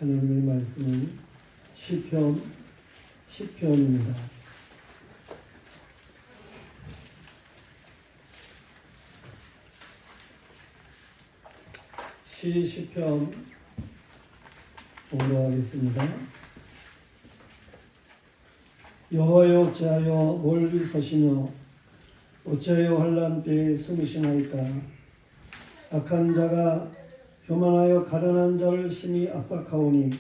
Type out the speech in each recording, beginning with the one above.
하나님의 말씀은 시편입니다. 시편 공부하겠습니다. 여호와여, 어찌하여 멀리 서시며 어찌하여 환난 때에 숨으시나이까. 악한 자가 교만하여 가련한 자를 심히 압박하오니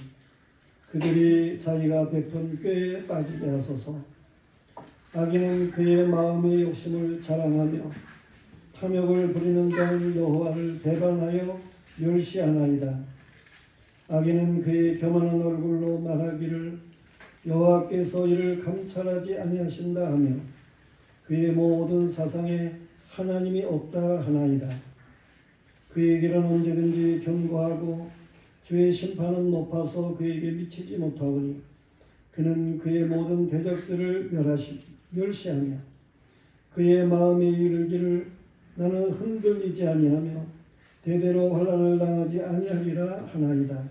그들이 자기가 베푼 꾀에 빠지게 하소서. 악인은 그의 마음의 욕심을 자랑하며 탐욕을 부리는 자는 여호와를 배반하여 멸시하나이다. 악인은 그의 교만한 얼굴로 말하기를 여호와께서 이를 감찰하지 아니하신다 하며 그의 모든 사상에 하나님이 없다 하나이다. 그의 길은 언제든지 견고하고 주의 심판은 높아서 그에게 미치지 못하오니 그는 그의 모든 대적들을 멸시하며 그의 마음에 이르기를 나는 흔들리지 아니하며 대대로 환난을 당하지 아니하리라 하나이다.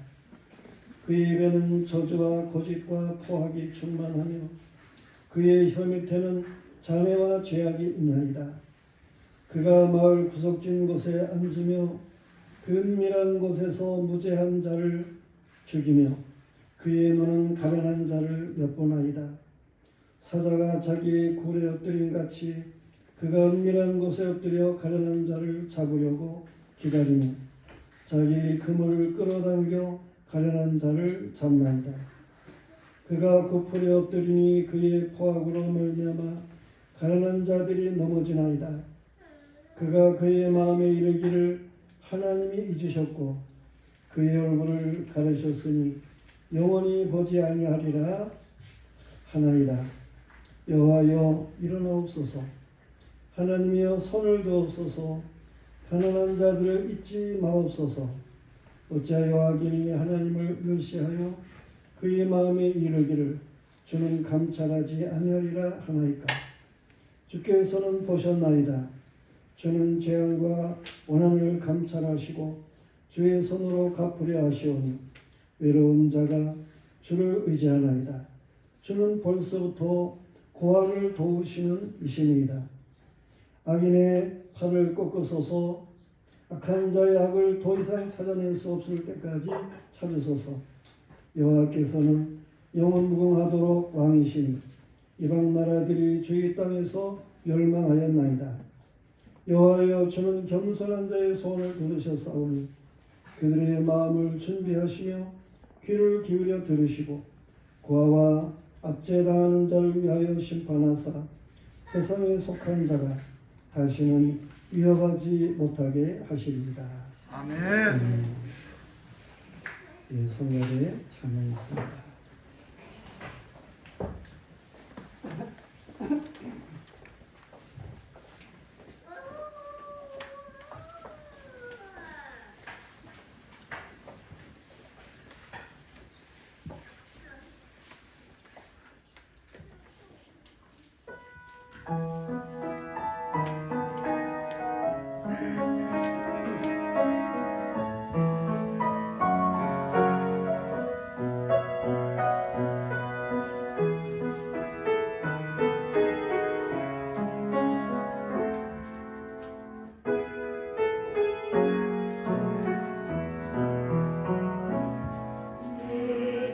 그의 입에는 저주와 고집과 포악이 충만하며 그의 혀 밑에는 장애와 죄악이 있나이다. 그가 마을 구석진 곳에 앉으며 근밀한 곳에서 무죄한 자를 죽이며 그의 눈은 가련한 자를 엿보나이다. 사자가 자기의 굴에 엎드린 같이 그가 은밀한 곳에 엎드려 가련한 자를 잡으려고 기다리며 자기의 그물을 끌어당겨 가련한 자를 잡나이다. 그가 굽풀에 엎드리니 그의 포악으로 말미암아 가련한 자들이 넘어지나이다. 그가 그의 마음에 이르기를 하나님이 잊으셨고 그의 얼굴을 가리셨으니 영원히 보지 아니하리라 하나이다. 여호와여, 일어나옵소서. 하나님이여, 손을 드옵소서. 가난한 자들을 잊지 마옵소서. 어찌하여 악인이 하나님을 멸시하여 그의 마음에 이르기를 주는 감찰하지 아니하리라 하나이까. 주께서는 보셨나이다. 주는 재앙과 원한을 감찰하시고 주의 손으로 갚으려 하시오니 외로운 자가 주를 의지하나이다. 주는 벌써부터 고아를 도우시는 이신이다. 악인의 팔을 꺾으소서. 악한 자의 악을 더 이상 찾아낼 수 없을 때까지 찾으소서. 여호와께서는 영원 무궁하도록 왕이시니 이방 나라들이 주의 땅에서 멸망하였나이다. 여호와여, 주는 겸손한 자의 소원을 들으셨사오니 그들의 마음을 준비하시며 귀를 기울여 들으시고 고아와 압제당하는 자를 위하여 심판하사 세상에 속한 자가 다시는 위협하지 못하게 하시리이다. 아멘. 예, 성결에 참여했습니다.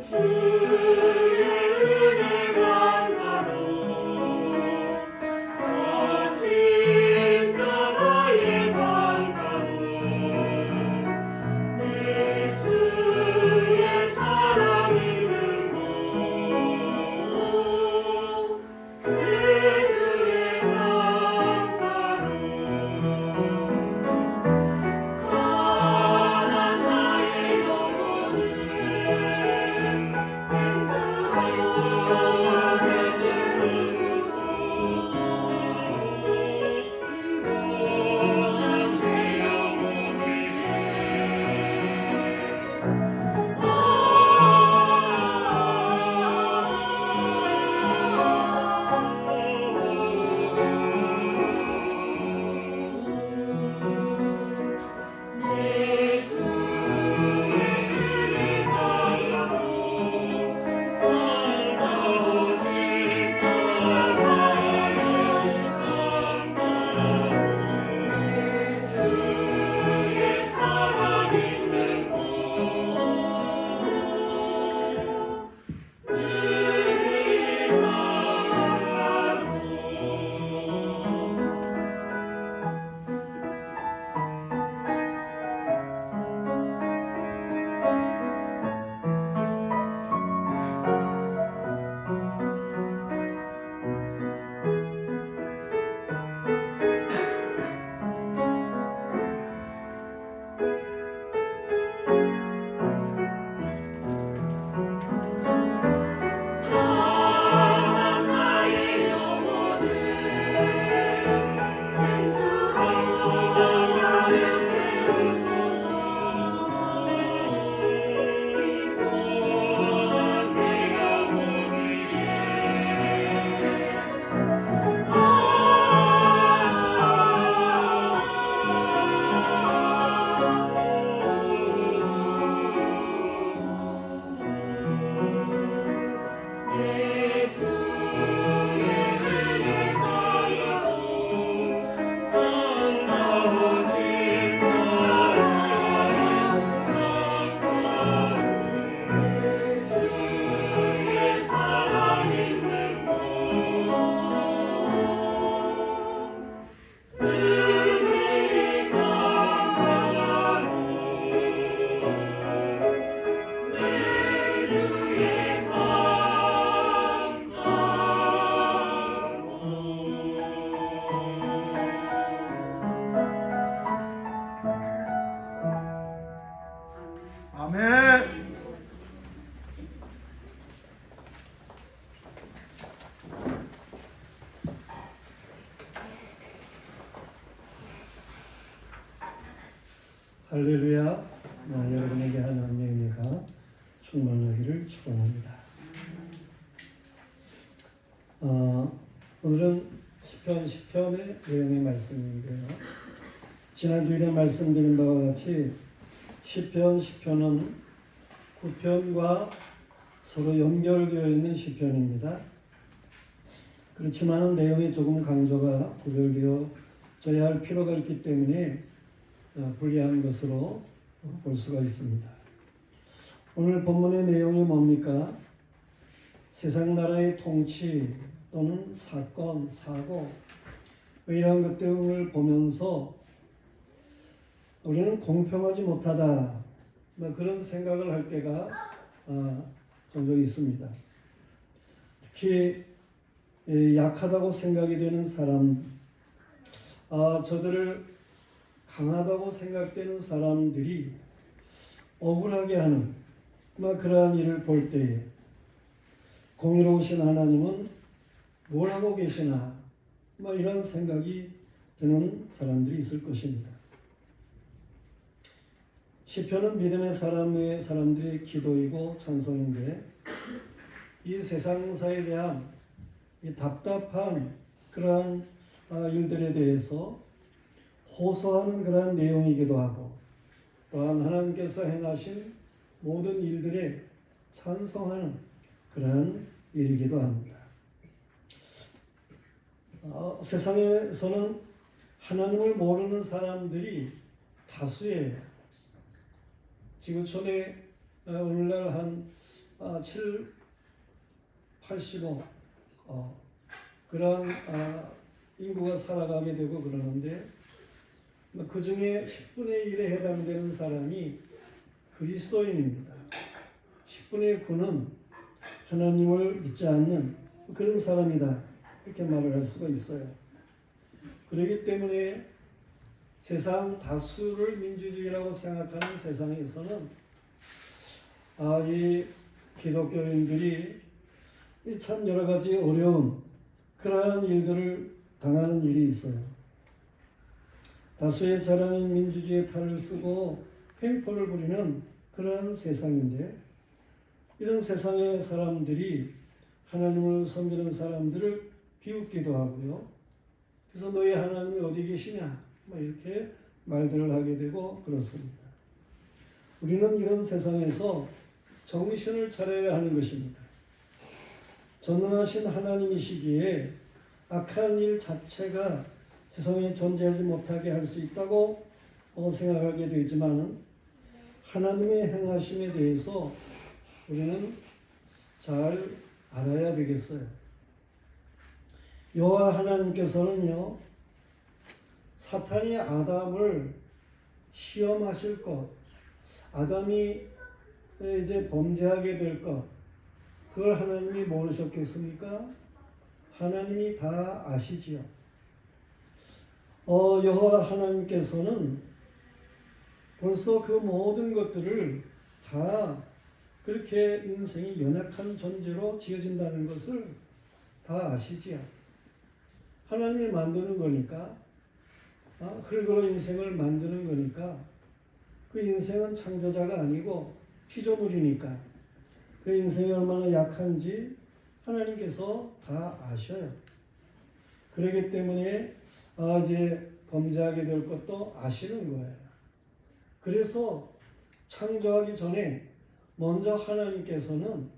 주의 은혜 강가로 아멘. 할렐루야. 여러분에게 하나님의 은혜가 충만하기를 축원합니다. 오늘은 시편 10편의 내용의 말씀인데요. 지난 주일에 말씀드린 바와 같이 시편 10편은 9편과 서로 연결되어 있는 시편입니다. 그렇지만 내용이 조금 강조가 구별되어져야 할 필요가 있기 때문에 불리한 것으로 볼 수가 있습니다. 오늘 본문의 내용이 뭡니까? 세상 나라의 통치 또는 사건, 사고 이러한 것들을 보면서 우리는 공평하지 못하다 그런 생각을 할 때가 종종 있습니다. 특히 약하다고 생각이 되는 사람, 저들을 강하다고 생각되는 사람들이 억울하게 하는 그러한 일을 볼 때에 공의로우신 하나님은 뭘 하고 계시나 이런 생각이 드는 사람들이 있을 것입니다. 시편은 믿음의 사람들의 기도이고 찬송인데 이 세상사에 대한 이 답답한 그러한 일들에 대해서 호소하는 그러한 내용이기도 하고 또한 하나님께서 행하신 모든 일들에 찬송하는 그러한 일이기도 합니다. 세상에서는 하나님을 모르는 사람들이 다수예요. 지구촌에 오늘날 한 85 그런 인구가 살아가게 되고 그러는데 그 중에 10분의 1에 해당되는 사람이 그리스도인입니다. 10분의 9는 하나님을 믿지 않는 그런 사람이다. 이렇게 말을 할 수가 있어요. 그렇기 때문에 세상 다수를 민주주의라고 생각하는 세상에서는 이 기독교인들이 참 여러 가지 어려운 그러한 일들을 당하는 일이 있어요. 다수의 자랑인 민주주의의 탈을 쓰고 횡포를 부리는 그런 세상인데 이런 세상의 사람들이 하나님을 섬기는 사람들을 비웃기도 하고요. 그래서 너희 하나님이 어디 계시냐 이렇게 말들을 하게 되고 그렇습니다. 우리는 이런 세상에서 정신을 차려야 하는 것입니다. 전능하신 하나님이시기에 악한 일 자체가 세상에 존재하지 못하게 할 수 있다고 생각하게 되지만 하나님의 행하심에 대해서 우리는 잘 알아야 되겠어요. 여호와 하나님께서는요, 사탄이 아담을 시험하실 것, 아담이 이제 범죄하게 될 것, 그걸 하나님이 모르셨겠습니까? 하나님이 다 아시지요. 여호와 하나님께서는 벌써 그 모든 것들을 다 그렇게 인생이 연약한 존재로 지어진다는 것을 다 아시지요. 하나님이 만드는 거니까, 흙으로 인생을 만드는 거니까, 그 인생은 창조자가 아니고 피조물이니까 그 인생이 얼마나 약한지 하나님께서 다 아셔요. 그렇기 때문에 이제 범죄하게 될 것도 아시는 거예요. 그래서 창조하기 전에 먼저 하나님께서는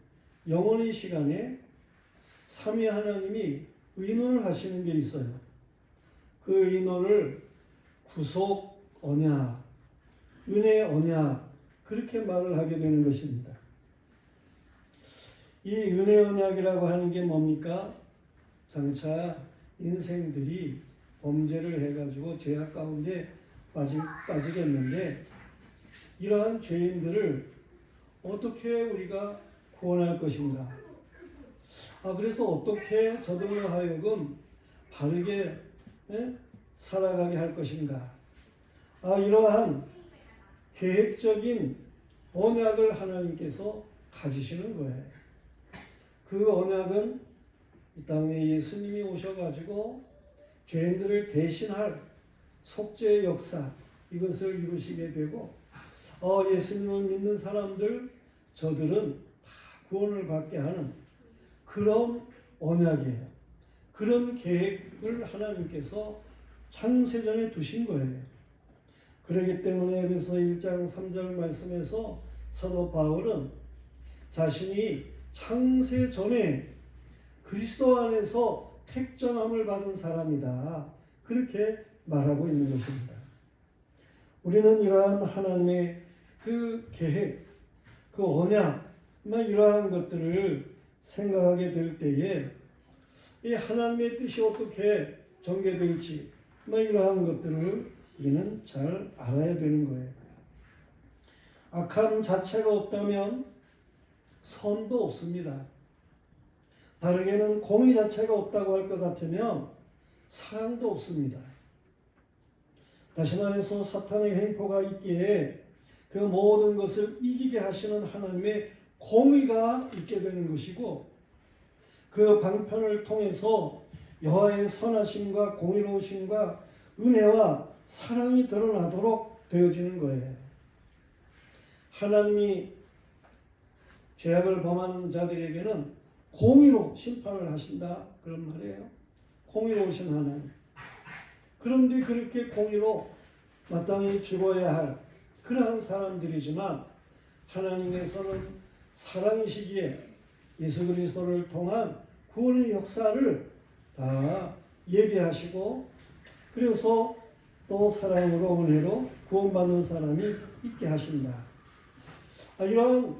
영원의 시간에 삼위 하나님이 의논을 하시는 게 있어요. 그 의논을 구속 언약, 은혜 언약 그렇게 말을 하게 되는 것입니다. 이 은혜 언약이라고 하는 게 뭡니까? 장차 인생들이 범죄를 해가지고 죄악 가운데 빠지겠는데 이러한 죄인들을 어떻게 우리가 구원할 것인가? 그래서 어떻게 저들로 하여금 바르게 살아가게 할 것인가? 이러한 계획적인 언약을 하나님께서 가지시는 거예요. 그 언약은 이 땅에 예수님이 오셔가지고 죄인들을 대신할 속죄의 역사, 이것을 이루시게 되고, 예수님을 믿는 사람들, 저들은 다 구원을 받게 하는 그런 언약이에요. 그런 계획을 하나님께서 창세전에 두신 거예요. 그렇기 때문에 그래서 1장 3절 말씀에서 사도 바울은 자신이 창세전에 그리스도 안에서 택정함을 받은 사람이다, 그렇게 말하고 있는 것입니다. 우리는 이러한 하나님의 그 계획, 그 언약, 이러한 것들을 생각하게 될 때에 이 하나님의 뜻이 어떻게 전개될지 이러한 것들을 우리는 잘 알아야 되는 거예요. 악함 자체가 없다면 선도 없습니다. 다르게는 공의 자체가 없다고 할 것 같으면 사랑도 없습니다. 다시 말해서 사탄의 횡포가 있기에 그 모든 것을 이기게 하시는 하나님의 공의가 있게 되는 것이고, 그 방편을 통해서 여호와의 선하심과 공의로우심과 은혜와 사랑이 드러나도록 되어지는 거예요. 하나님이 죄악을 범하는 자들에게는 공의로 심판을 하신다, 그런 말이에요. 공의로우신 하나님. 그런데 그렇게 공의로 마땅히 죽어야 할 그러한 사람들이지만, 하나님께서는 사랑이시기에 예수 그리스도를 통한 구원의 역사를 다 예비하시고, 그래서 또 사랑으로 은혜로 구원받는 사람이 있게 하신다. 이런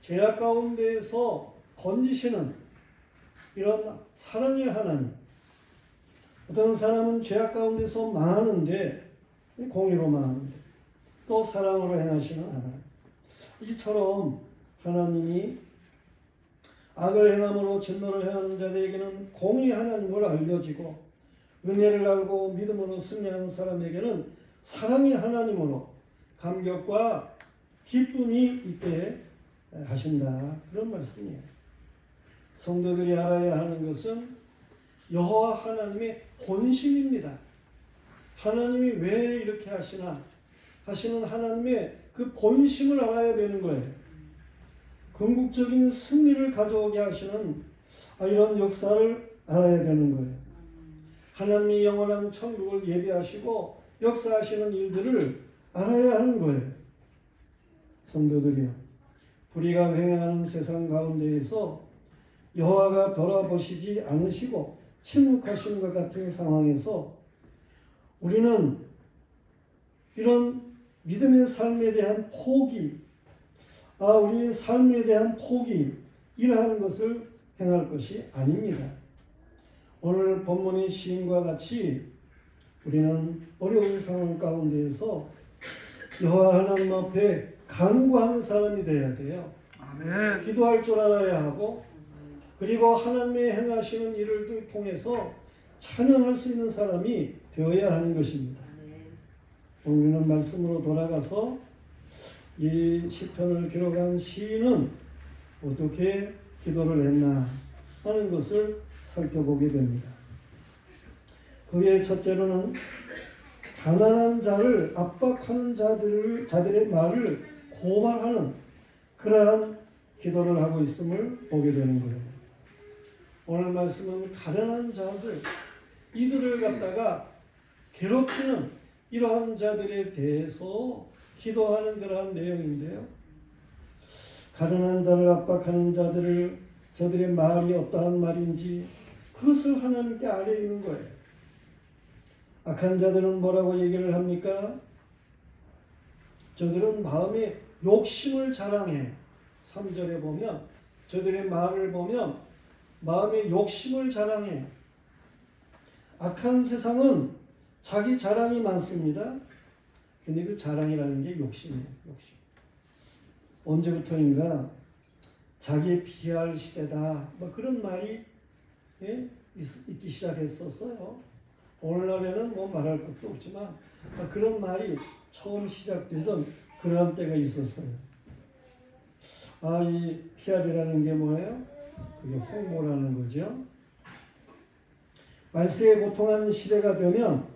죄악 가운데에서 건지시는 이런 사랑의 하나님. 어떤 사람은 죄악 가운데서 망하는데, 공의로 망하는데, 또 사랑으로 행하시는 하나님. 이처럼 하나님이 악을 행함으로 진노를 행하는 자들에게는 공의 하나님을 알려지고, 은혜를 알고 믿음으로 승리하는 사람에게는 사랑의 하나님으로 감격과 기쁨이 있게 하신다, 그런 말씀이에요. 성도들이 알아야 하는 것은 여호와 하나님의 본심입니다. 하나님이 왜 이렇게 하시나 하시는 하나님의 그 본심을 알아야 되는 거예요. 궁극적인 승리를 가져오게 하시는 이런 역사를 알아야 되는 거예요. 하나님이 영원한 천국을 예비하시고 역사하시는 일들을 알아야 하는 거예요. 성도들이요, 불의가 횡행하는 세상 가운데에서 여호와가 돌아보시지 않으시고 침묵하시는 것 같은 상황에서 우리는 이런 믿음의 삶에 대한 포기, 우리의 삶에 대한 포기, 이러한 것을 행할 것이 아닙니다. 오늘 본문의 시인과 같이 우리는 어려운 상황 가운데에서 여호와 하나님 앞에 간구하는 사람이 되어야 돼요. 아멘. 기도할 줄 알아야 하고, 그리고 하나님의 행하시는 일을 통해서 찬양할 수 있는 사람이 되어야 하는 것입니다. 우리는 말씀으로 돌아가서 이 시편을 기록한 시인은 어떻게 기도를 했나 하는 것을 살펴보게 됩니다. 그의 첫째로는 가난한 자를 압박하는 자들의 말을 고발하는 그러한 기도를 하고 있음을 보게 되는 거예요. 오늘 말씀은 가난한 자들, 이들을 갖다가 괴롭히는 이러한 자들에 대해서 기도하는 그러한 내용인데요. 가난한 자를 압박하는 저들의 말이 어떠한 말인지 그것을 하나님께 알려주는 거예요. 악한 자들은 뭐라고 얘기를 합니까? 저들은 마음에 욕심을 자랑해. 3절에 보면, 저들의 말을 보면 마음에 욕심을 자랑해. 악한 세상은 자기 자랑이 많습니다. 근데 그 자랑이라는 게 욕심이에요. 욕심. 언제부터인가 자기 피할 시대다, 그런 말이 있기 시작했었어요. 오늘날에는 말할 것도 없지만 그런 말이 처음 시작되던 그러한 때가 있었어요. 이 PR이라는 게 뭐예요? 그게 홍보라는 거죠. 말세에 고통하는 시대가 되면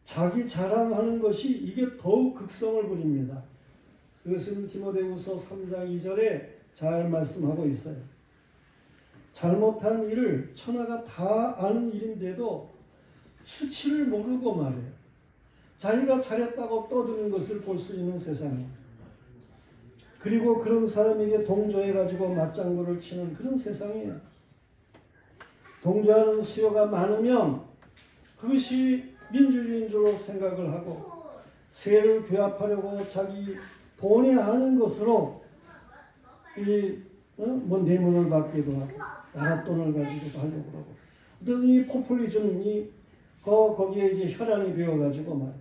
자기 자랑하는 것이 이게 더욱 극성을 부립니다. 그것은 디모데후서 3장 2절에 잘 말씀하고 있어요. 잘못한 일을 천하가 다 아는 일인데도 수치를 모르고 말해요. 자기가 잘했다고 떠드는 것을 볼 수 있는 세상이에요. 그리고 그런 사람에게 동조해가지고 맞장구를 치는 그런 세상이에요. 동조하는 수요가 많으면 그것이 민주주의인 줄로 생각을 하고 세를 규합하려고 자기 돈이 아는 것으로 뭐 뇌물을 받기도 하고 나랏돈을 가지고도 하려고 하고 어떤 이 포퓰리즘이 거기에 이제 혈안이 되어가지고 말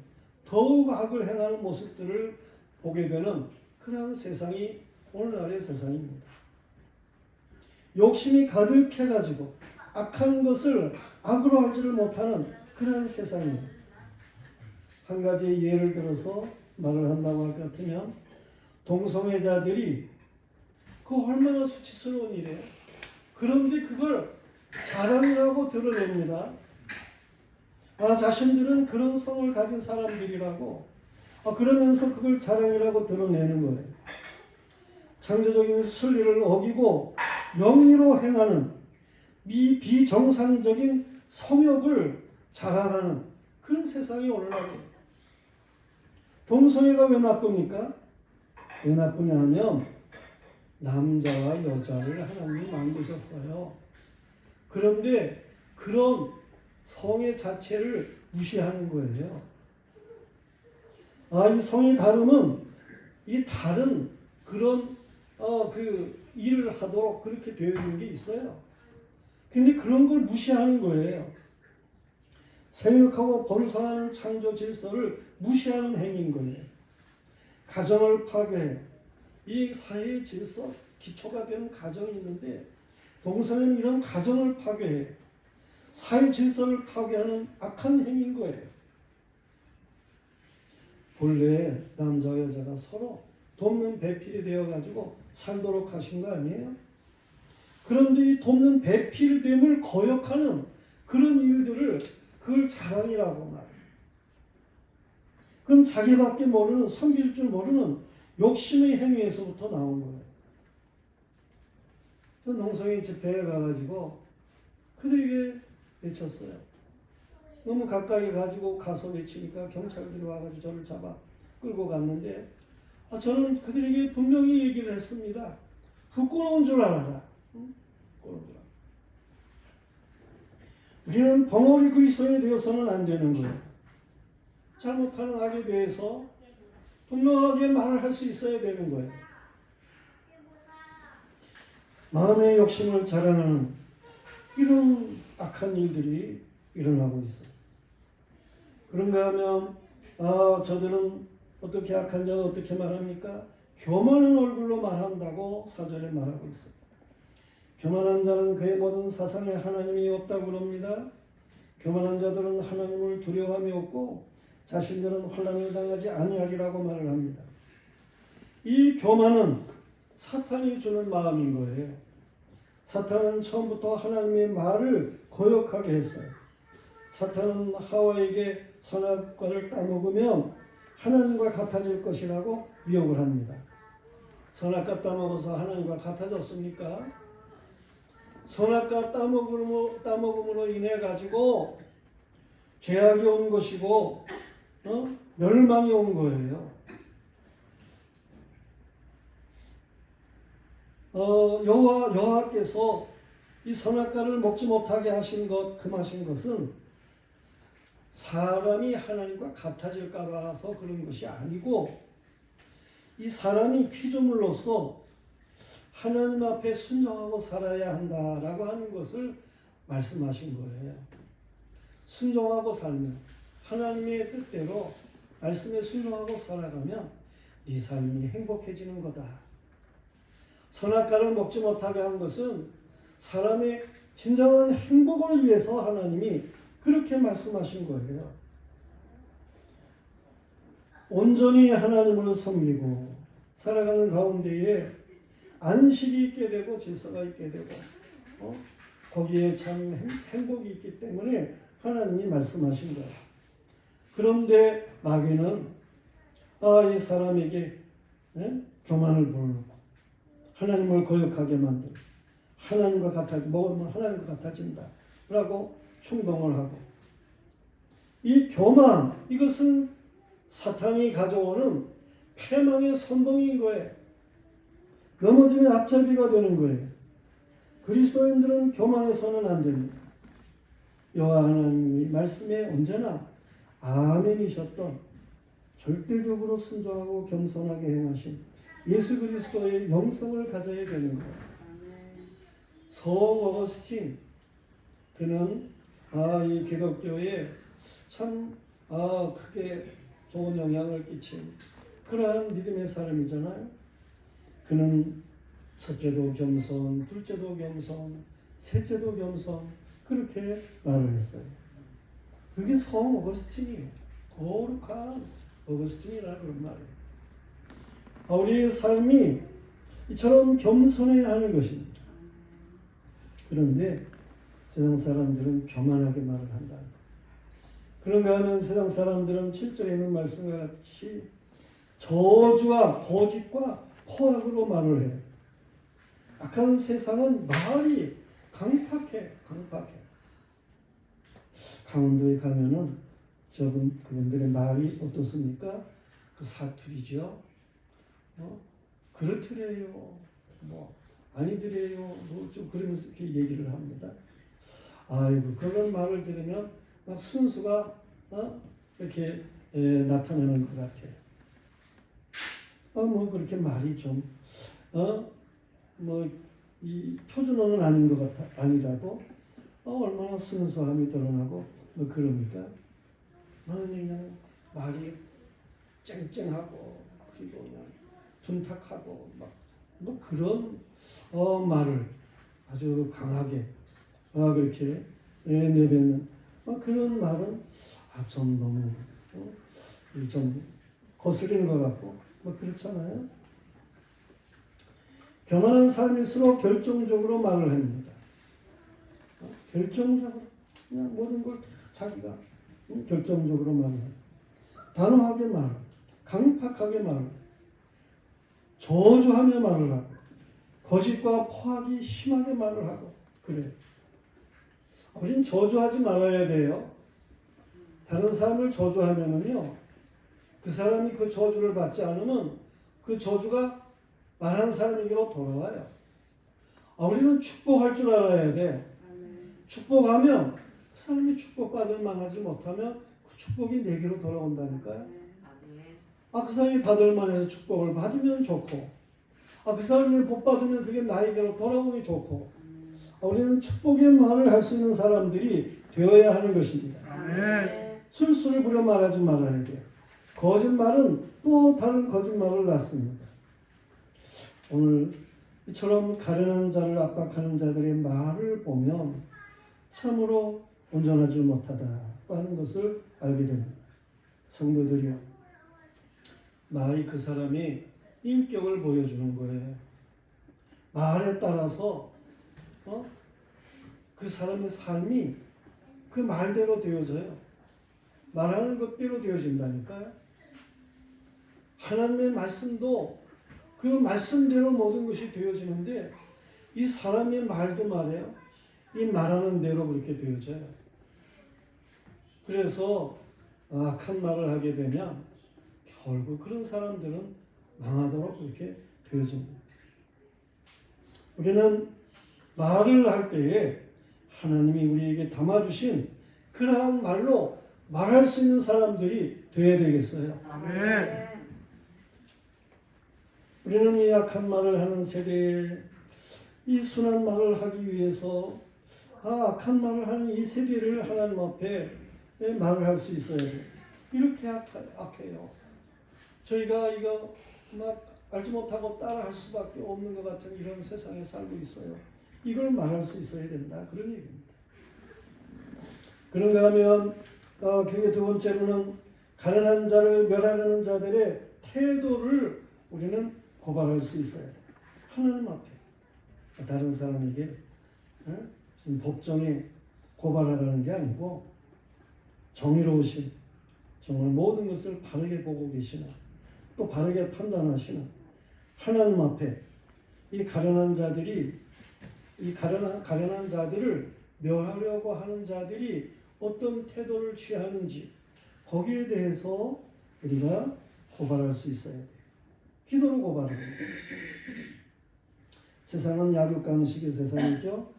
더욱 악을 행하는 모습들을 보게 되는 그런 세상이 오늘날의 세상입니다. 욕심이 가득해가지고 악한 것을 악으로 하지를 못하는 그런 세상이에요. 한 가지 예를 들어서 말을 한다고 할 것 같으면 동성애자들이 그거 얼마나 수치스러운 일이에요. 그런데 그걸 자랑이라고 드러냅니다. 자신들은 그런 성을 가진 사람들이라고 그러면서 그걸 자랑이라고 드러내는 거예요. 창조적인 순리를 어기고 영리로 행하는 비정상적인 성욕을 자랑하는 그런 세상이 오늘날이에요. 동성애가 왜 나쁩니까? 왜 나쁘냐 하면 남자와 여자를 하나님이 만드셨어요. 그런데 그런 성의 자체를 무시하는 거예요. 이 성의 다름은 이 다른 그런 그 일을 하도록 그렇게 되어 있는 게 있어요. 근데 그런 걸 무시하는 거예요. 생육하고 번성하는 창조 질서를 무시하는 행위인 거예요. 가정을 파괴해. 이 사회의 질서, 기초가 되는 가정이 있는데 동성애는 이런 가정을 파괴해. 사회 질서를 파괴하는 악한 행위인 거예요. 본래 남자와 여자가 서로 돕는 배필이 되어가지고 살도록 하신 거 아니에요? 그런데 이 돕는 배필됨을 거역하는 그런 일들을 그걸 자랑이라고 말해요. 그럼 자기밖에 모르는, 섬길 줄 모르는 욕심의 행위에서부터 나온 거예요. 그 농성의 집회에 가가지고 그들에게 외쳤어요. 너무 가까이 가지고 가서 외치니까 경찰들이 와가지고 저를 잡아 끌고 갔는데 저는 그들에게 분명히 얘기를 했습니다. 부끄러운 줄 알아라. 부끄러운 줄 알아라. 우리는 벙어리 그리스도인이 되어서는 안 되는 거예요. 잘못하는 악에 대해서 분명하게 말을 할 수 있어야 되는 거예요. 마음의 욕심을 자랑하는 이런 악한 일들이 일어나고 있어요. 그런가 하면 저들은 어떻게 악한 자는 어떻게 말합니까? 교만한 얼굴로 말한다고 사절에 말하고 있어요. 교만한 자는 그의 모든 사상에 하나님이 없다고 그럽니다. 교만한 자들은 하나님을 두려워함이 없고 자신들은 혼란을 당하지 아니하리라고 말을 합니다. 이 교만은 사탄이 주는 마음인 거예요. 사탄은 처음부터 하나님의 말을 거역하게 했어요. 사탄은 하와에게 선악과를 따먹으면 하나님과 같아질 것이라고 미혹을 합니다. 선악과 따먹어서 하나님과 같아졌습니까? 선악과 따먹음으로 인해 가지고 죄악이 온 것이고 멸망이 온 거예요. 여호와께서 이 선악과를 먹지 못하게 하신 것, 금하신 것은 사람이 하나님과 같아질까 봐서 그런 것이 아니고 이 사람이 피조물로서 하나님 앞에 순종하고 살아야 한다라고 하는 것을 말씀하신 거예요. 순종하고 살면 하나님의 뜻대로 말씀에 순종하고 살아가면 네 삶이 행복해지는 거다. 선악과를 먹지 못하게 한 것은 사람의 진정한 행복을 위해서 하나님이 그렇게 말씀하신 거예요. 온전히 하나님을 섬기고 살아가는 가운데에 안식이 있게 되고 질서가 있게 되고 거기에 참 행복이 있기 때문에 하나님이 말씀하신 거예요. 그런데 마귀는 이 사람에게 교만을 불러놓고 하나님을 거역하게 만들고 하나님과 먹으면 하나님과 같아진다 라고 충동을 하고, 이 교만, 이것은 사탄이 가져오는 패망의 선봉인 거예요. 넘어지면 앞잡이가 되는 거예요. 그리스도인들은 교만해서는 안 됩니다. 여호와 하나님의 말씀에 언제나 아멘이셨던, 절대적으로 순종하고 겸손하게 행하신 예수 그리스도의 영성을 가져야 되는 거예요. 성 어거스틴, 그는 이 기독교에 참 크게 좋은 영향을 끼친 그러한 믿음의 사람이잖아요. 그는 첫째도 겸손, 둘째도 겸손, 셋째도 겸손, 그렇게 말을 했어요. 그게 성 어거스틴이에요. 거룩한 어거스틴이라 그런 말이에요. 우리의 삶이 이처럼 겸손해야 하는 것입니다. 그런데 세상 사람들은 교만하게 말을 한다. 그런가 하면 세상 사람들은 7절에 있는 말씀과 같이 저주와 거짓과 포악으로 말을 해요. 악한 세상은 말이 강팍해. 강원도에 가면은 그분들의 말이 어떻습니까? 그 사투리죠. 그렇더래요. 아니더래요. 좀 그러면서 이렇게 얘기를 합니다. 아이고, 그런 말을 들으면 막 순수가 이렇게 나타나는 것 같아요. 그렇게 말이 좀 이 표준어는 아닌 것 같아 아니라도 얼마나 순수함이 드러나고 그러니까 그냥 말이 쨍쨍하고 그리고 그냥 둔탁하고 그런 말을 아주 강하게 그렇게 내뱉는 그런 말은 좀 너무 좀 거스리는 것 같고 그렇잖아요. 교만한 삶일수록 결정적으로 말을 합니다. 결정적으로 그냥 모든 걸 자기가 결정적으로 말해요. 단호하게 말, 강팍하게 말, 저주하며 말을 하고, 거짓과 포악이 심하게 말을 하고 그래요. 우린 저주하지 말아야 돼요. 다른 사람을 저주하면은요, 그 사람이 그 저주를 받지 않으면 그 저주가 말하는 사람에게로 돌아와요. 우리는 축복할 줄 알아야 돼. 축복하면 그 사람이 축복받을 만하지 못하면 그 축복이 내게로 돌아온다니까요. 그 사람이 받을 만해서 축복을 받으면 좋고, 그 사람이 복 받으면 그게 나에게로 돌아오니 좋고, 우리는 축복의 말을 할 수 있는 사람들이 되어야 하는 것입니다. 술수를 부려 말하지 말아야 돼요. 거짓말은 또 다른 거짓말을 낳습니다. 오늘 이처럼 가련한 자를 압박하는 자들의 말을 보면 참으로 온전하지 못하다 하는 것을 알게 됩니다. 성도들이요, 말이 그 사람의 인격을 보여주는 거예요. 말에 따라서 그 사람의 삶이 그 말대로 되어져요. 말하는 것대로 되어진다니까요. 하나님의 말씀도 그 말씀대로 모든 것이 되어지는데, 이 사람의 말도 말이에요. 이 말하는 대로 그렇게 되어져요. 그래서 악한 말을 하게 되면 결국 그런 사람들은 망하도록 그렇게 되어집니다. 우리는 말을 할 때에 하나님이 우리에게 담아주신 그러한 말로 말할 수 있는 사람들이 되어야 되겠어요. 아멘. 우리는 이 악한 말을 하는 세대에 이 순한 말을 하기 위해서 악한 말을 하는 이 세대를 하나님 앞에 말을 할 수 있어야 돼요. 이렇게 악해요. 저희가 이거 알지 못하고 따라할 수밖에 없는 것 같은 이런 세상에 살고 있어요. 이걸 말할 수 있어야 된다, 그런 얘기입니다. 그런가 하면 그게 두 번째로는 가난한 자를 멸하려는 자들의 태도를 우리는 고발할 수 있어야 돼요. 하나님 앞에 다른 사람에게 무슨 법정에 고발하라는 게 아니고 정의로우신 정말 모든 것을 바르게 보고 계시는 또 바르게 판단하시는 하나님 앞에 이 가련한 자들이 이 가련한 자들을 멸하려고 하는 자들이 어떤 태도를 취하는지 거기에 대해서 우리가 고발할 수 있어야 돼요. 기도로 고발합니다. 세상은 약육강식의 세상이죠.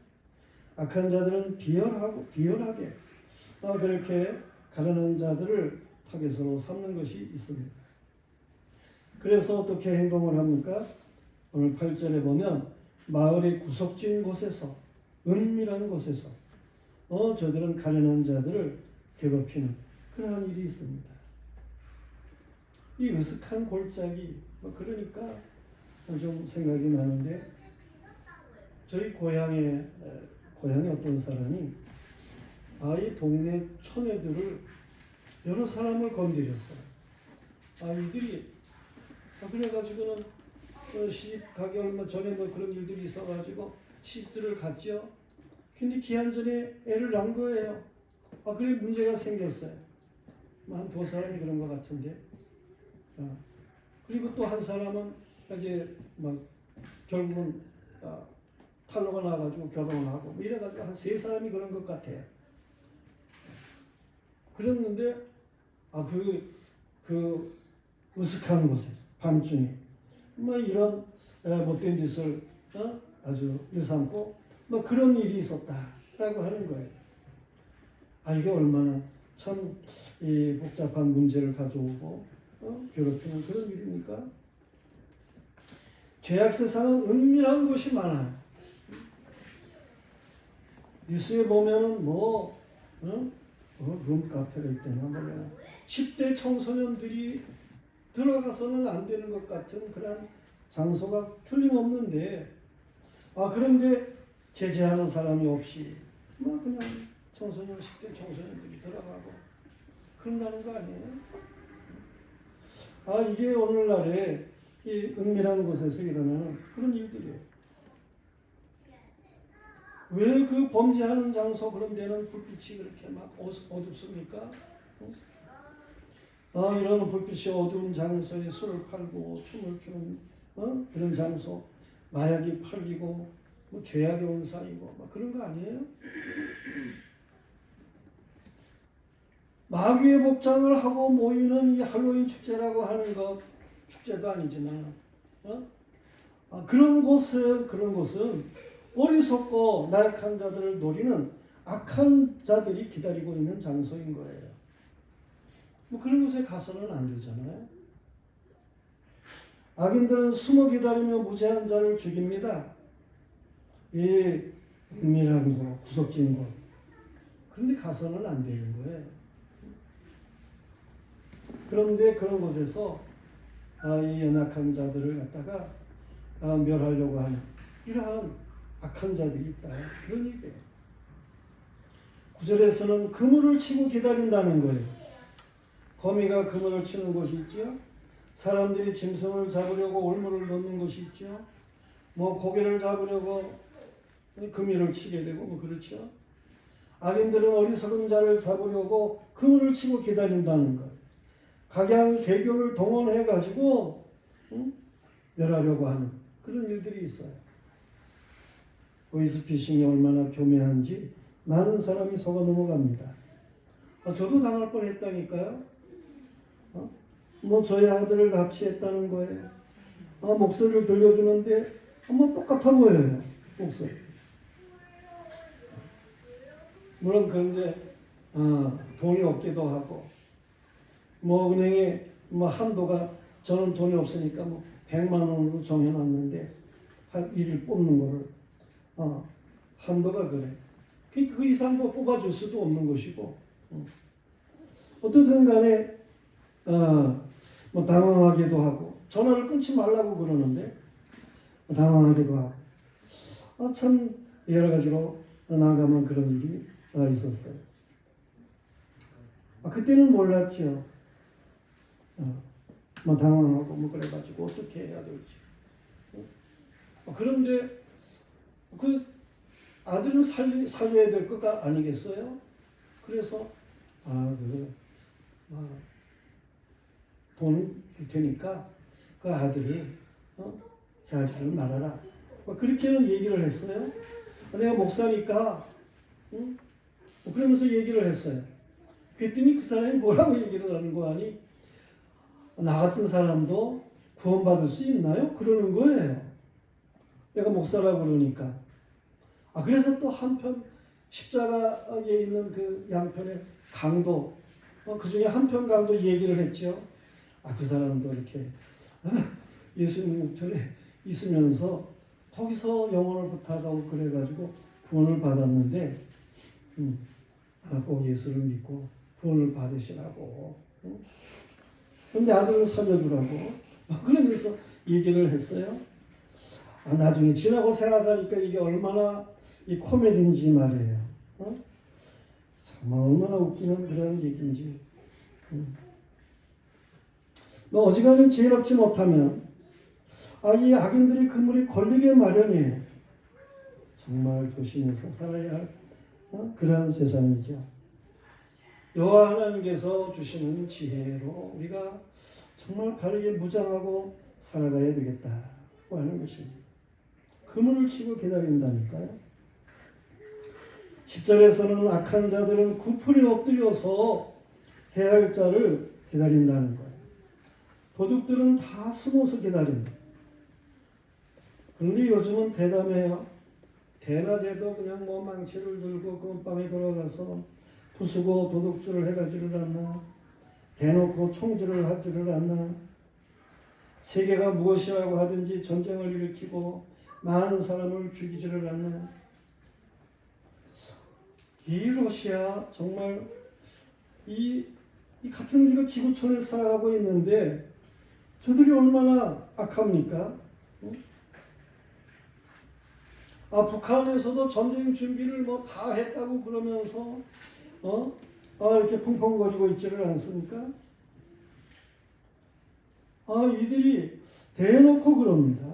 악한 자들은 비열하게 그렇게 가련한 자들을 타겟으로 삼는 것이 있습니다. 그래서 어떻게 행동을 합니까? 오늘 8절에 보면 마을의 구석진 곳에서 은밀한 곳에서 저들은 가련한 자들을 괴롭히는 그러한 일이 있습니다. 이 으슥한 골짜기 그러니까 좀 생각이 나는데 저희 고향에 어떤 사람이 이 동네 처녀들을 여러 사람을 건드렸어요. 이들이 그래가지고는 시집 가기 얼마 전에 그런 일들이 있어가지고 시집들을 갔죠. 근데 기한 전에 애를 낳은 거예요. 그래 문제가 생겼어요. 한 두 사람이 그런 것 같은데. 그리고 또 한 사람은 이제 결국은 탈로가 나가지고 결혼하고 이래가지고 한 세 사람이 그런 것 같아요. 그랬는데 그 으슥한 곳에서 밤중에 이런 못된 짓을 아주 일삼고 그런 일이 있었다라고 하는 거예요. 이게 얼마나 참 이 복잡한 문제를 가져오고 괴롭히는 그런 일입니까? 죄악 세상은 은밀한 곳이 많아요. 뉴스에 보면은 룸카페가 있다나 10대 청소년들이 들어가서는 안 되는 것 같은 그런 장소가 틀림없는데 그런데 제재하는 사람이 없이 그냥 10대 청소년들이 들어가고 그런다는 거 아니에요? 이게 오늘날에 이 은밀한 곳에서 일어나는 그런 일들이에요. 왜 그 범죄하는 장소 그런 데는 불빛이 그렇게 어둡습니까? 이런 불빛이 어두운 장소에 술을 팔고 춤을 추는 그런 장소, 마약이 팔리고 죄악의 온상이고 그런 거 아니에요? 마귀의 복장을 하고 모이는 이 할로윈 축제라고 하는 것 축제도 아니지만 그런 곳은 어리석고 나약한 자들을 노리는 악한 자들이 기다리고 있는 장소인 거예요. 그런 곳에 가서는 안 되잖아요. 악인들은 숨어 기다리며 무죄한 자를 죽입니다. 이 은밀한 곳, 구석진 곳. 그런데 가서는 안 되는 거예요. 그런데 그런 곳에서 이 연약한 자들을 갖다가 멸하려고 하는 이러한 악한 자들이 있다. 그런 얘기예요. 9절에서는 그물을 치고 기다린다는 거예요. 거미가 그물을 치는 곳이 있죠. 사람들이 짐승을 잡으려고 올무를 넣는 곳이 있죠. 고개를 잡으려고 그물을 치게 되고 그렇죠. 악인들은 어리석은 자를 잡으려고 그물을 치고 기다린다는 것. 각양개교를 동원해 가지고 멸하려고 하는 그런 일들이 있어요. 보이스피싱이 얼마나 교묘한지 많은 사람이 속아 넘어갑니다. 저도 당할 뻔했다니까요. 저희 아들을 납치했다는 거예요. 목소리를 들려주는데 똑같아 보여요. 목소리. 물론 그런데 돈이 없기도 하고 은행에 한도가 저는 돈이 없으니까 100만 원으로 정해놨는데 한 1일 뽑는 거를 한도가 그래. 그 이상 뽑아줄 수도 없는 것이고 어떻든 간에 당황하기도 하고 전화를 끊지 말라고 그러는데 당황하기도 하고 참 여러 가지로 난감한 그런 일이 있었어요. 그때는 몰랐죠. 당황하고 그래가지고 어떻게 해야 될지. 그런데 그 아들은 살려야 될 것 아니겠어요? 그래서 돈 줄 테니까 그 아들이 헤어지를 말아라. 그렇게는 얘기를 했어요. 내가 목사니까 그러면서 얘기를 했어요. 그랬더니 그 사람이 뭐라고 얘기를 하는 거 아니? 나 같은 사람도 구원받을 수 있나요? 그러는 거예요. 내가 목사라고 그러니까. 그래서 또 한편 십자가에 있는 그 양편의 강도, 그 중에 한편 강도 얘기를 했죠. 그 사람도 이렇게 예수님 우편에 있으면서 거기서 영혼을 부탁하고 그래가지고 구원을 받았는데, 꼭 예수를 믿고 구원을 받으시라고. 그런데 아들을 살려주라고. 그러면서 얘기를 했어요. 나중에 지나고 생각하니까 이게 얼마나 이 코미디인지 말이에요. 정말 얼마나 웃기는 그런 얘기인지. 어지간히 지혜롭지 못하면 이 악인들이 그물에 걸리게 마련이에요. 정말 조심해서 살아야 할 그러한 세상이죠. 여호와 하나님께서 주시는 지혜로 우리가 정말 바르게 무장하고 살아가야 되겠다고 하는 것입니다. 그물을 치고 기다린다니까요. 10절에서는 악한 자들은 구풀이 엎드려서 해야 할 자를 기다린다는 거예요. 도둑들은 다 숨어서 기다립니다. 그런데 요즘은 대담해요. 대낮에도 그냥 망치를 들고 금방에 들어가서 부수고 도둑질을 해가지를 않나. 대놓고 총질을 하지를 않나. 세계가 무엇이라고 하든지 전쟁을 일으키고 많은 사람을 죽이지를 않나. 이 러시아 정말 이 같은 우리가 지구촌에 살아가고 있는데 저들이 얼마나 악합니까? 북한에서도 전쟁 준비를 다 했다고 그러면서 이렇게 펑펑거리고 있지를 않습니까? 이들이 대놓고 그럽니다.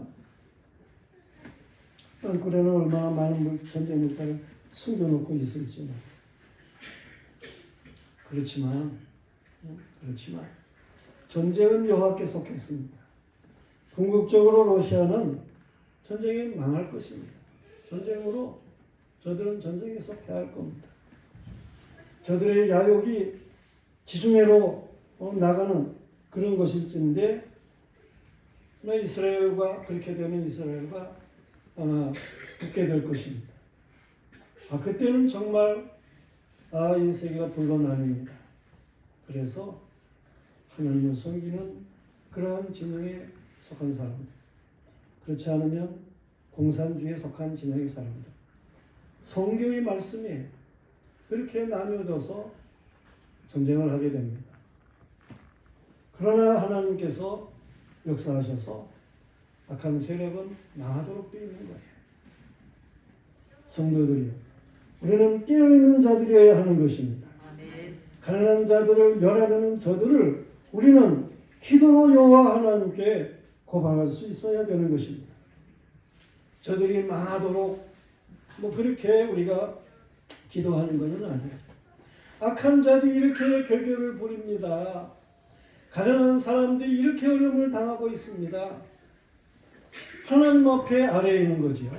땅굴에는 얼마나 많은 전쟁 물자를 숨겨놓고 있을지는. 그렇지만 전쟁은 여호와께 속했습니다. 궁극적으로 러시아는 전쟁에 망할 것입니다. 전쟁으로 저들은 전쟁에서 패할 겁니다. 저들의 야욕이 지중해로 나가는 그런 것일진데 이스라엘과 그렇게 되면 이스라엘과 아마 붙게 될 것입니다. 그때는 정말 이 세계가 둘로 나뉩니다. 그래서 하나님을 섬기는 그러한 진영에 속한 사람들, 그렇지 않으면 공산주의에 속한 진영의 사람들. 성경의 말씀이 그렇게 나뉘어져서 전쟁을 하게 됩니다. 그러나 하나님께서 역사하셔서 악한 세력은 망하도록 되어 있는 거예요. 성도들이요, 우리는 깨어있는 자들이어야 하는 것입니다. 가난한 자들을 멸하려는 저들을 우리는 기도로 여호와 하나님께 고발할 수 있어야 되는 것입니다. 저들이 망하도록 그렇게 우리가 기도하는 것은 아니에요. 악한 자들이 이렇게 결결을 부립니다. 가난한 사람들이 이렇게 어려움을 당하고 있습니다. 하나님 앞에 아래에 있는 거지요.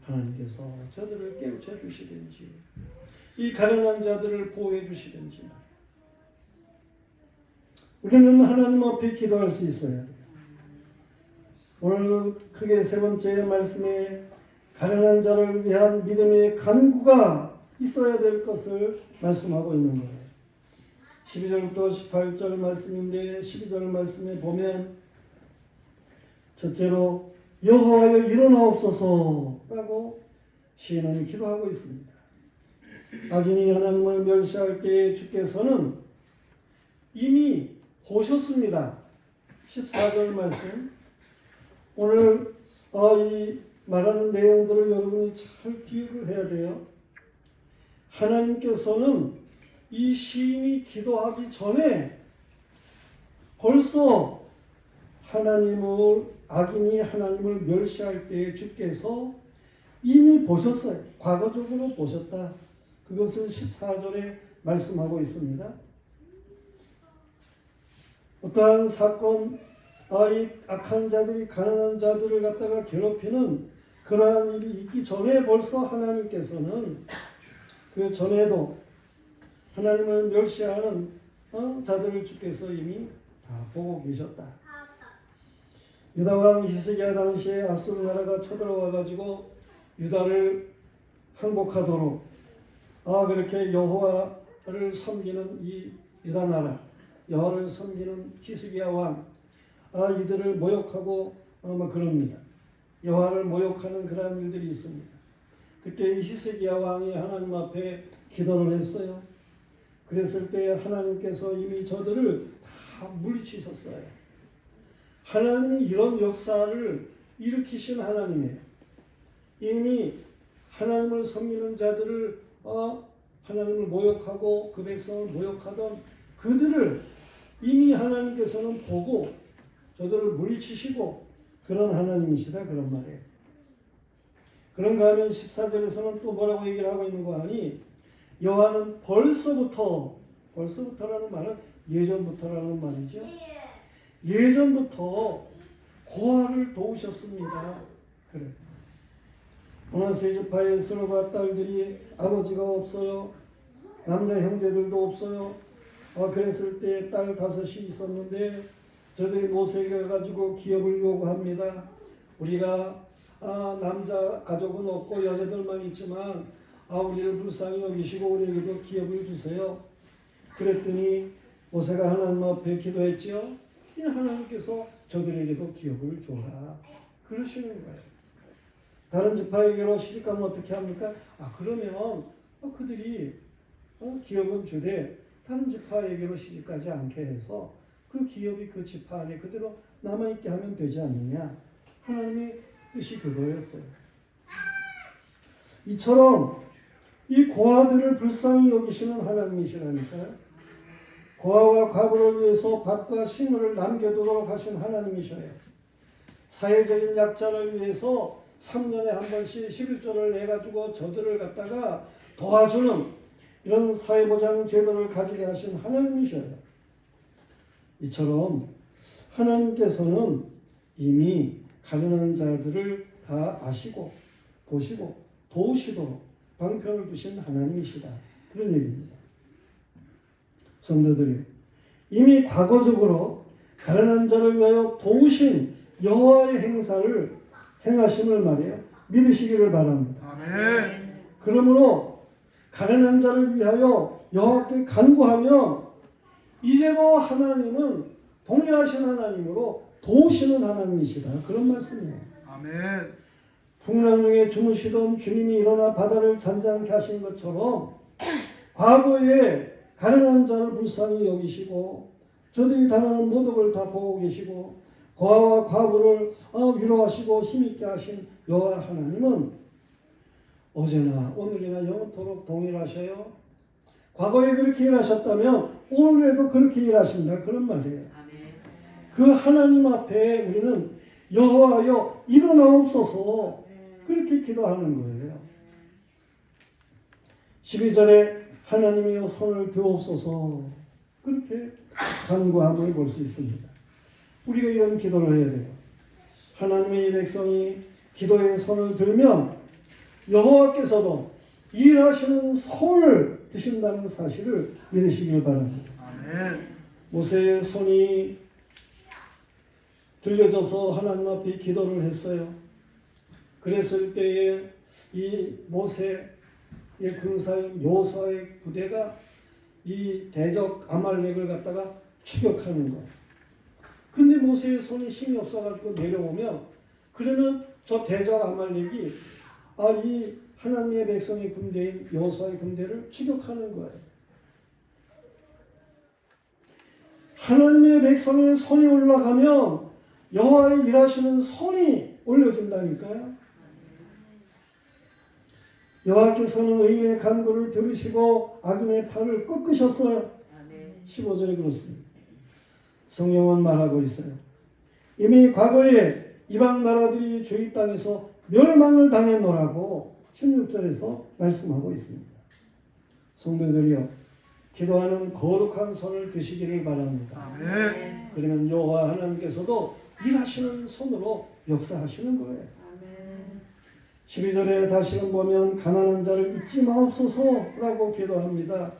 하나님께서 저들을 깨우쳐 주시든지 이 가난한 자들을 보호해 주시든지 우리는 하나님 앞에 기도할 수 있어야 돼요. 오늘 크게 세 번째 말씀에 가난한 자를 위한 믿음의 간구가 있어야 될 것을 말씀하고 있는 거예요. 12절부터 18절 말씀인데 12절 말씀에 보면 첫째로 여호와여 일어나옵소서라고 시인은 기도하고 있습니다. 악인이 하나님을 멸시할 때에 주께서는 이미 보셨습니다. 14절 말씀. 오늘 이 말하는 내용들을 여러분이 잘 기억을 해야 돼요. 하나님께서는 이 시인이 기도하기 전에 벌써 하나님을 악인이 하나님을 멸시할 때에 주께서 이미 보셨어요. 과거적으로 보셨다. 그것을 14절에 말씀하고 있습니다. 어떠한 사건, 이 악한 자들이 가난한 자들을 갖다가 괴롭히는 그러한 일이 있기 전에 벌써 하나님께서는 그 전에도 하나님을 멸시하는 자들을 주께서 이미 다 보고 계셨다. 유다왕 히스기야 당시에 아수르 나라가 쳐들어와 가지고 유다를 항복하도록 그렇게 여호와를 섬기는 이 유다 나라, 여호와를 섬기는 히스기야 왕, 이들을 모욕하고 그럽니다. 여호와를 모욕하는 그러한 일들이 있습니다. 그때 히스기야 왕이 하나님 앞에 기도를 했어요. 그랬을 때 하나님께서 이미 저들을 다 물리치셨어요. 하나님이 이런 역사를 일으키신 하나님이에요. 이미 하나님을 섬기는 자들을 하나님을 모욕하고 그 백성을 모욕하던 그들을 이미 하나님께서는 보고 저들을 물리치시고 그런 하나님이시다 그런 말이에요. 그런가 하면 14절에서는 또 뭐라고 얘기를 하고 있는 거 아니? 여호와는 벌써부터라는 말은 예전부터라는 말이죠. 예전부터 고아를 도우셨습니다. 그래. 문하세 지파의 스로바 딸들이 아버지가 없어요. 남자 형제들도 없어요. 그랬을 때 딸 5이 있었는데 저들이 모세에게 가지고 기업을 요구합니다. 우리가 남자 가족은 없고 여자들만 있지만 우리를 불쌍히 여기시고 우리에게도 기업을 주세요. 그랬더니 모세가 하나님 앞에 기도했지요. 하나님께서 저들에게도 기업을 줘라 그러시는 거예요. 다른 지파에게로 시집가면 어떻게 합니까? 그러면 그들이 기업은 주되 다른 지파에게로 시집가지 않게 해서 그 기업이 그 지파 안에 그대로 남아있게 하면 되지 않느냐. 하나님의 뜻이 그거였어요. 이처럼 이 고아들을 불쌍히 여기시는 하나님이시라니까요. 고아와 과부를 위해서 밭과 식물을 남겨두도록 하신 하나님이셔요. 사회적인 약자를 위해서 3년에 한 번씩 11조를 내가지고 저들을 갖다가 도와주는 이런 사회보장 제도를 가지게 하신 하나님이셔요. 이처럼 하나님께서는 이미 가난한 자들을 다 아시고 보시고 도우시도록 방편을 두신 하나님이시다. 그런 얘기입니다. 성도들이 이미 과거적으로 가난한 자를 위하여 도우신 여호와의 행사를 행하심을 말이에요. 믿으시기를 바랍니다. 아멘. 그러므로 가난한 자를 위하여 여호와께 간구하며 이제도 하나님은 동일하신 하나님으로 도우시는 하나님이시다. 그런 말씀이에요. 아멘. 풍랑 중에 주무시던 주님이 일어나 바다를 잔잔케 하신 것처럼 과거에 가난한 자를 불쌍히 여기시고 저들이 당하는 모독을 다 보고 계시고 고아와 과부를 위로하시고 힘있게 하신 여호와 하나님은 어제나 오늘이나 영원토록 동일하셔요. 과거에 그렇게 일하셨다면 오늘에도 그렇게 일하신다. 그런 말이에요. 그 하나님 앞에 우리는 여호와여 일어나옵소서 그렇게 기도하는 거예요. 12절에 하나님이여 손을 드옵소서 그렇게 간구함을 볼 수 있습니다. 우리가 이런 기도를 해야 돼요. 하나님의 백성이 기도에 손을 들면 여호와께서도 일하시는 손을 드신다는 사실을 믿으시길 바랍니다. 아멘. 모세의 손이 들려져서 하나님 앞에 기도를 했어요. 그랬을 때에 이 모세의 군사인 여호수아의 부대가 이 대적 아말렉을 갖다가 추격하는 거예요. 근데 모세의 손에 힘이 없어가지고 내려오면 그러면 저 대적 아말렉이 이 하나님의 백성의 군대인 여호수아의 군대를 추격하는 거예요. 하나님의 백성의 손이 올라가면 여호와의 일하시는 손이 올려진다니까요. 여호와께서는 의인의 간구를 들으시고 악인의 팔을 꺾으셨어요. 15절에 그렇습니다. 성경은 말하고 있어요. 이미 과거에 이방 나라들이 주의 땅에서 멸망을 당했노라고 16절에서 말씀하고 있습니다. 성도들이여, 기도하는 거룩한 손을 드시기를 바랍니다. 아멘. 그러면 여호와 하나님께서도 일하시는 손으로 역사하시는 거예요. 아멘. 12절에 다시금 보면 가난한 자를 잊지 마옵소서라고 기도합니다.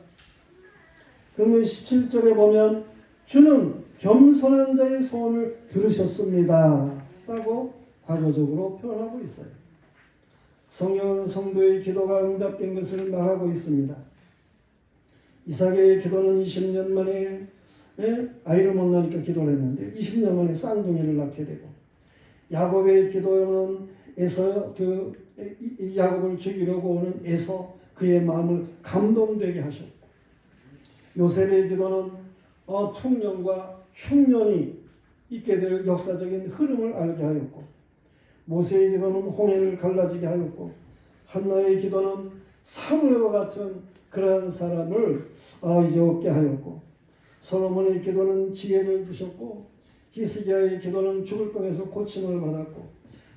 그런데 17절에 보면 주는 겸손한 자의 소원을 들으셨습니다 라고 과거적으로 표현하고 있어요. 성경은 성도의 기도가 응답된 것을 말하고 있습니다. 이삭의 기도는 20년 만에 아이를 못 낳으니까 기도를 했는데 20년 만에 쌍둥이를 낳게 되고, 야곱의 기도는 야곱을 죽이려고 오는 에서 그의 마음을 감동되게 하셨고, 요셉의 기도는 풍년과 흉년이 있게 될 역사적인 흐름을 알게 하였고, 모세의 기도는 홍해를 갈라지게 하였고, 한나의 기도는 사무엘과 같은 그러한 사람을 이제 얻게 하였고, 솔로몬의 기도는 지혜를 주셨고, 히스기야의 기도는 죽을 병에서 고침을 받았고,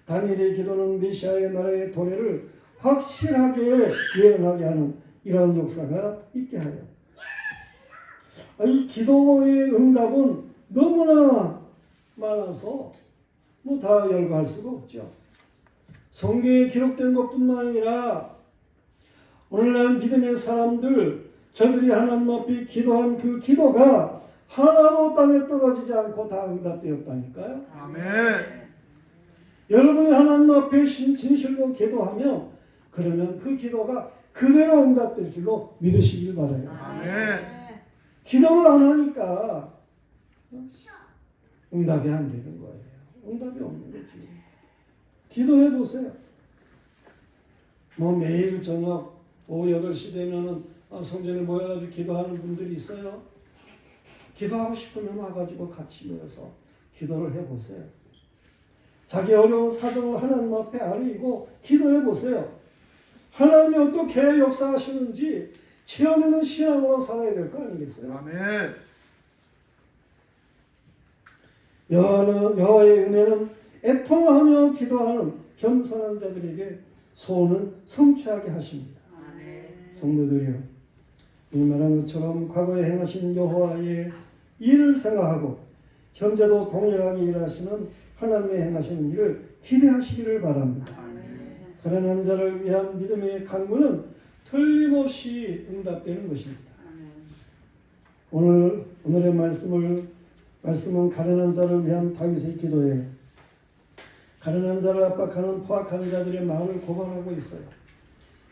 다니엘의 기도는 메시아의 나라의 도래를 확실하게 예언하게 하는 이러한 역사가 있게 하여, 이 기도의 응답은 너무나 많아서 다 열거할 수가 없죠. 성경에 기록된 것뿐만 아니라 오늘날 믿음의 사람들, 저들이 하나님 앞에 기도한 그 기도가 하나도 땅에 떨어지지 않고 다 응답되었다니까요. 아멘. 여러분이 하나님 앞에 진실로 기도하며 그러면 그 기도가 그대로 응답될 줄로 믿으시길 바라요. 아멘. 기도를 안 하니까 응답이 안 되는 거예요. 응답이 없는 거지. 기도해 보세요. 매일 저녁 오후 8시 되면은 성전에 모여가지고 기도하는 분들이 있어요. 기도하고 싶으면 와가지고 같이 모여서 기도를 해보세요. 자기 어려운 사정을 하나님 앞에 아뢰고 기도해 보세요. 하나님이 어떻게 역사하시는지 체험하는 신앙으로 살아야 될 거 아니겠어요? 아멘. 여호와의 은혜는 애통하며 기도하는 겸손한 자들에게 소원을 성취하게 하십니다. 아멘. 성도들이여, 이 말한 것처럼 과거에 행하신 여호와의 일을 생각하고 현재도 동일하게 일하시는 하나님의 행하시는 일을 기대하시기를 바랍니다. 아멘. 가난한 자를 위한 믿음의 간구는 틀림없이 응답되는 것입니다. 오늘의 말씀은 가난한 자를 위한 다윗의 기도예요. 가난한 자를 압박하는 포악한 자들의 마음을 고발하고 있어요.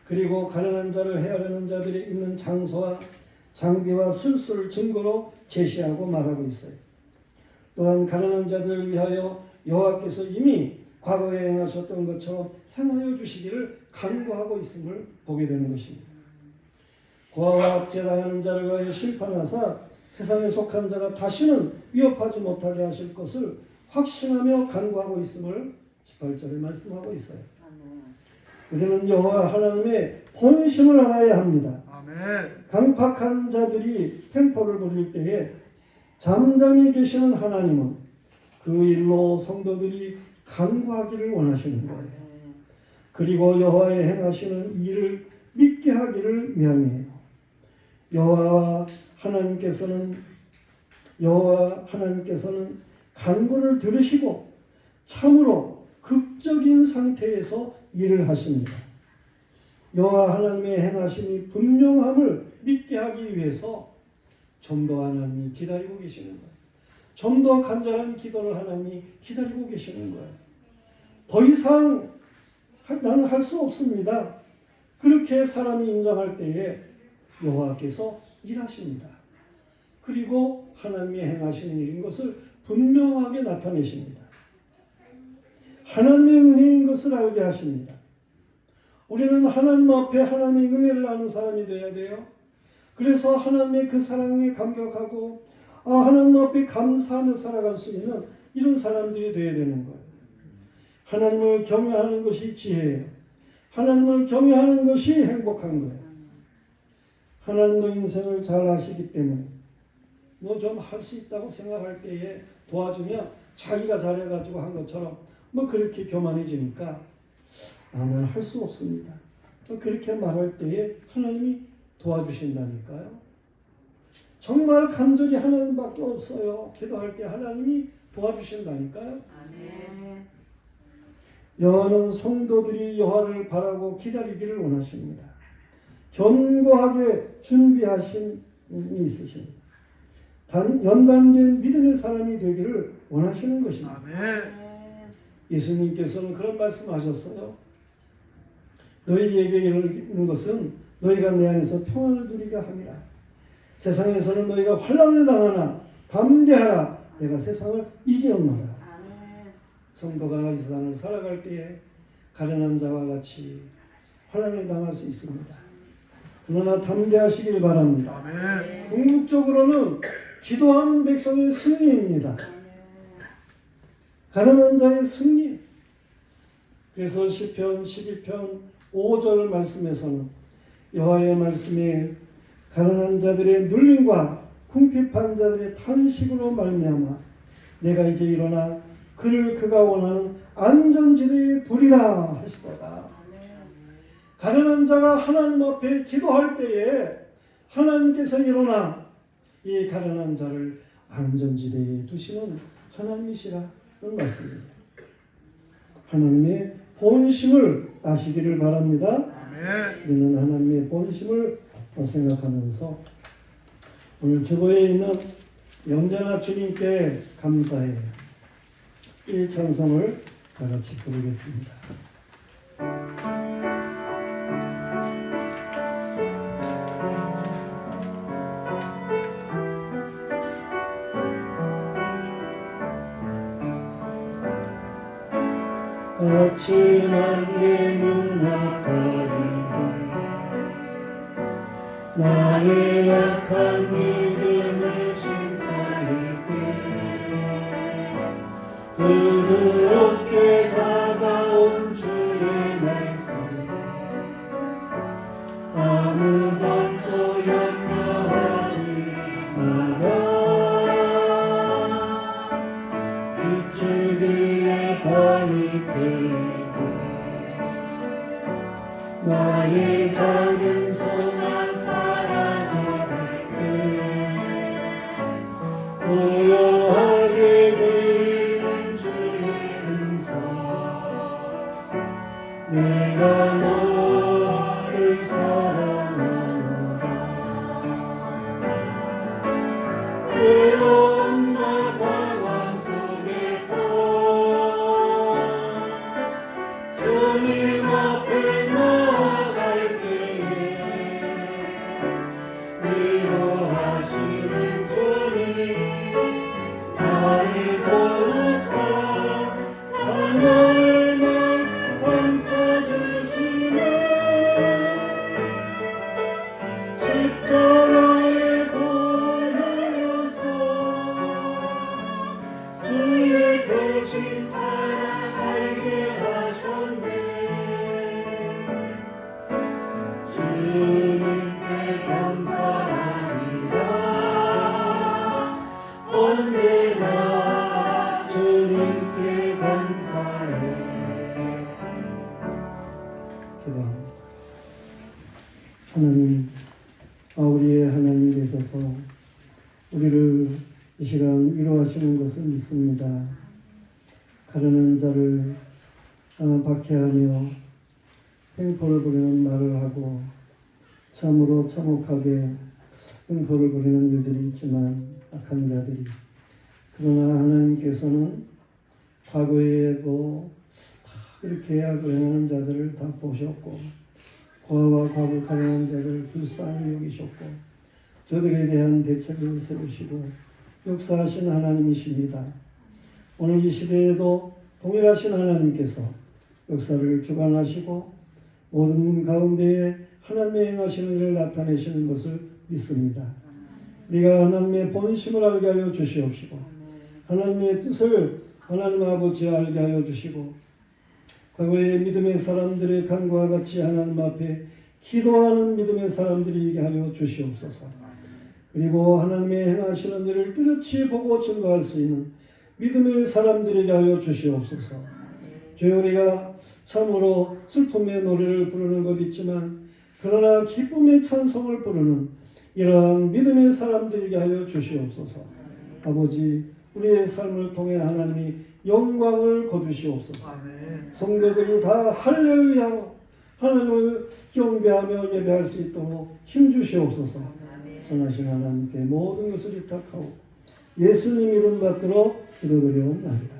그리고 가난한 자를 헤아리는 자들이 있는 장소와 장비와 술수를 증거로 제시하고 말하고 있어요. 또한 가난한 자들을 위하여 여호와께서 이미 과거에 행하셨던 것처럼 행하여 주시기를 간구하고 있음을 보게 되는 것입니다. 고아와 압제당하는 자를 위하여 심판하사 세상에 속한 자가 다시는 위협하지 못하게 하실 것을 확신하며 간구하고 있음을 18절에 말씀하고 있어요. 우리는 여호와 하나님의 본심을 알아야 합니다. 아멘. 강팍한 자들이 템포를 부릴 때에 잠잠히 계시는 하나님은 그 일로 성도들이 간구하기를 원하시는 거예요. 그리고 여호와의 행하시는 일을 믿게 하기를 위함이에요. 여호와 하나님께서는 간구를 들으시고 참으로 극적인 상태에서 일을 하십니다. 여호와 하나님의 행하심이 분명함을 믿게 하기 위해서 좀 더 하나님이 기다리고 계시는 거예요. 좀 더 간절한 기도를 하나님이 기다리고 계시는 거예요. 더 이상 나는 할 수 없습니다. 그렇게 사람이 인정할 때에 여호와께서 일하십니다. 그리고 하나님이 행하시는 일인 것을 분명하게 나타내십니다. 하나님의 은혜인 것을 알게 하십니다. 우리는 하나님 앞에 하나님의 은혜를 아는 사람이 되어야 돼요. 그래서 하나님의 그 사랑에 감격하고 하나님 앞에 감사하며 살아갈 수 있는 이런 사람들이 되어야 되는 거예요. 하나님을 경외하는 것이 지혜예요. 하나님을 경외하는 것이 행복한 거예요. 하나님도 인생을 잘 아시기 때문에 좀 할 수 있다고 생각할 때에 도와주면 자기가 잘해가지고 한 것처럼 뭐 그렇게 교만해지니까 나는 할 수 없습니다. 그렇게 말할 때에 하나님이 도와주신다니까요. 정말 간절히 하나님밖에 없어요. 기도할 때 하나님이 도와주신다니까요. 아멘. 여호와는 성도들이 여호와를 바라고 기다리기를 원하십니다. 견고하게 준비하신 이 있으십니다. 연단된 믿음의 사람이 되기를 원하시는 것입니다. 아멘. 예수님께서는 그런 말씀하셨어요. 너희에게 이르는 것은 너희가 내 안에서 평안을 누리게 함이라. 세상에서는 너희가 환난을 당하나 담대하라. 내가 세상을 이겼노라. 아멘. 성도가 이 세상을 살아갈 때에 가련한 자와 같이 환난을 당할 수 있습니다. 그러나 담대하시길 바랍니다. 아멘. 궁극적으로는 기도하는 백성의 승리입니다. 가련한 자의 승리. 그래서 시편 12편 5절 말씀에서는 여호와의 말씀에 가련한 자들의 눌림과 궁핍한 자들의 탄식으로 말미암아 내가 이제 일어나 그가 원하는 안전지대에 두리라 하시도다. 가련한 자가 하나님 앞에 기도할 때에 하나님께서 일어나 이 가련한 자를 안전지대에 두시는 하나님이시라는 말씀입니다. 하나님의 본심을 아시기를 바랍니다. 우리는 하나님의 본심을 생각하면서 오늘 저거에 있는 영전하 주님께 감사해 이 찬송을 다 같이 부르겠습니다. 아침 안개 눈앞가리고 나의 약한 믿음을 신사일 때 부드럽게 다가온 주의 말씀 아무것도 염려하지 마라. 빛줄 위에 밤이 들고 나의 작은 소망 사라져갈 때 고요하게 들리는 주의 음성 내가 너를 사랑하노라. 외로움과 방황 속에서 주님 앞에 나아갈 때에 위로하시는 주님 나를 도우사 하늘만 감싸주시네. 십자가에 돌 흘려서 주의 크신 사랑 알게 하셨네. 주님께 감사합니다. 언제나 주님께 감사해. 기도합니다. 하나님, 우리의 하나님 되셔서 우리를 이 시간 위로하시는 것을 믿습니다. 가련한 자를 박해하며 횡포를 부리는 말을 하고 참으로 참혹하게 횡포를 부리는 일들이 있지만 악한 자들이, 그러나 하나님께서는 과거에 다 그렇게 악을 행하는 자들을 다 보셨고 고아와 과부 가련한 자들을 불쌍히 여기셨고 저들에 대한 대책을 세우시고 역사하신 하나님이십니다. 오늘 이 시대에도 동일하신 하나님께서 역사를 주관하시고 모든 가운데에 하나님의 행하시는 일을 나타내시는 것을 믿습니다. 우리가 하나님의 본심을 알게 하여 주시옵시고 하나님의 뜻을 하나님 아버지 알게 하여 주시고 과거의 믿음의 사람들의 간구와 같이 하나님 앞에 기도하는 믿음의 사람들이게 하여 주시옵소서. 그리고 하나님의 행하시는 일을 뚜렷이 보고 증거할 수 있는 믿음의 사람들이게 하여 주시옵소서. 주여 우리가 참으로 슬픔의 노래를 부르는 것 있지만 그러나 기쁨의 찬송을 부르는 이러한 믿음의 사람들에게 하여 주시옵소서. 아버지 우리의 삶을 통해 하나님이 영광을 거두시옵소서. 아멘. 성도들이 다 할렐루야로 하나님을 경배하며 예배할 수 있도록 힘주시옵소서. 선하신 하나님께 모든 것을 위탁하고 예수님 이름 받들어 기도드리옵나이다.